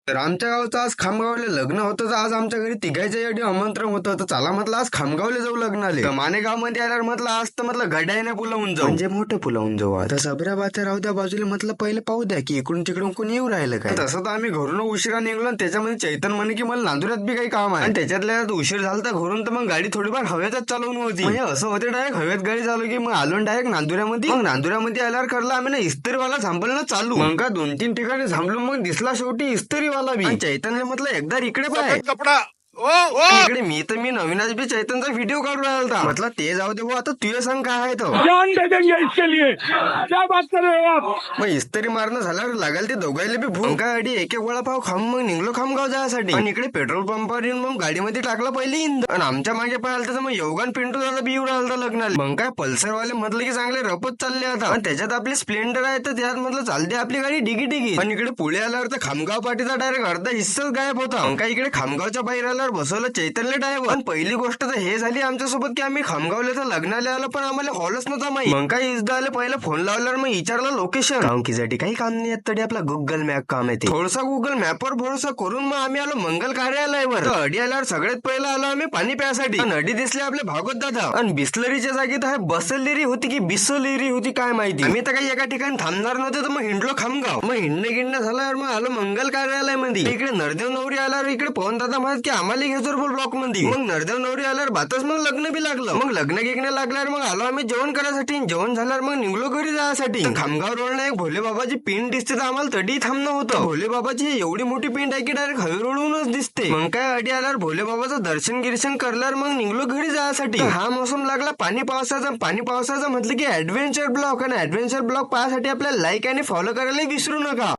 तर आमच्या गावचं आज खामगावले लग्न होतं. तर आज आमच्या घरी तिघायच्यासाठी आमंत्रण होतं. तर चला म्हटलं आज खामगावले जाऊ लग्नाले. तर मानेगाव मध्ये आल्यावर म्हटलं आज तर म्हटलं गड्याने पुलावून जाऊ, म्हणजे मोठं पुलावून जाऊ. आता सबऱ्याबाच्या राहू द्या बाजूला, म्हटलं पहिले पाहू द्या की इकडून तिकडून कोणी येऊ राहिलं काय. तसं तर आम्ही घरून उशिरा निघलो. त्याच्यामध्ये चैतन म्हणे की मला नांदुऱ्यात बी काही काम आहे, आणि त्याच्यातल्या उशीर झाला तर घरून तर मग गाडी थोडीफार हवेतच चालवून होती. म्हणजे असं होते डायरेक्ट हवेत गाडी चालू की मग आलो डायरेक्ट नांदुऱ्यामध्ये. मग नांदुऱ्यामध्ये आल्यावर करला आम्ही ना इस्त्रीवाला थांबलं चालू. मग का 2-3 ठिकाणी थांबलो. मग दिसला शेवटी इस्त्रीवाला बी. चैतन्य म्हटलं एकदा इकडे पाय कपडा इकडे. मी नवीनच बी चैतनचा व्हिडिओ काढून राहिला. म्हटलं ते जाऊ दे आता तुझे सांग काय आहे तो. जान दे देंगे इसके लिए, क्या बात कर रहे हो आप? मग इस्त्री मारणं झाल्यावर लागाल ते दोघायला बी भूक. काय अडी एक वडापाव खाऊन मग निघलो खामगाव जायसाठी. आणि इकडे पेट्रोल पंपावर येऊन मग गाडीमध्ये टाकलं पहिले इंधन. आणि आमच्या मागे पाहिलं तर मग योगान पिंटू दादा बी येऊ राहिला लग्नाला. मग काय पल्सरवाले म्हटलं की चांगले रपत चालले आता. आणि त्याच्यात आपली स्प्लेंडर आहे तर त्यात म्हटलं चालते आपली गाडी डिगी. आणि इकडे पुढे आल्यावर तर खामगाव पाटीचा डायरेक्ट अर्धा हिस्साच गायब होता. मग काय इकडे खामगावच्या बाहेर आल्यावर बसवलं चैतन्य ड्रायव्हर. पण पहिली गोष्ट तर हे झाली आमच्यासोबत की आम्ही खामगावला तर लग्नाला आलो, पण आम्हाला हॉलच नव्हता माहिती. मग काय इजदा आले पहिला फोन लावल्यावर मग विचारलं लोकेशन. कामकीसाठी काही काम नाही तरी आपला गुगल मॅप काम आहे. थोडसा गुगल मॅपवर भरोसा करून मग आम्ही आलो मंगल कार्यालयावर. तर अडी आल्यावर सगळ्यात पहिला आलो आम्ही पाणी प्यासाठी. अडी दिसले आपले भागवत दादा. आणि बिस्लरीच्या जागी तर बसलेरी होती की बिसलेरी होती काय माहिती. आम्ही तर काही एका ठिकाणी थांबणार नव्हते तर मग हिंडलो खामगाव. मग हिंडणं झाल्यावर मग आलो मंगल कार्यालयामध्ये. इकडे नरदेव नवरी आल्यावर इकडे पवन दादा म्हणत की आम्हाला घेतो ब्लॉक मध्ये. मग नरदेव नवरी आल्यावर बातच मग लग्न बी लागलं. मग लग्न गिग्न लागल्यावर मग आलो आम्ही जेवण करायसाठी. जेवण झाल्यावर मग निघलो घरी जायसाठी. खामगाव रोडला एक भोले बाबाची पिंड दिसते तर आम्हाला तडी थांबणं होतं. भोले बाबाची एवढी मोठी पिंड आहे की डायरेक्ट हवेरोडूनच दिसते. मग काय अडी आल्यावर भोले बाबाचं दर्शन गिर्शन करल्यावर मग निघलो घरी जायसाठी. हा मोसम लागला पाणी पावसाचा म्हटलं की ऍडव्हेंचर ब्लॉग. आणि ऍडव्हेंचर ब्लॉग पाहण्यासाठी आपल्याला लाईक आणि फॉलो करायला विसरू नका.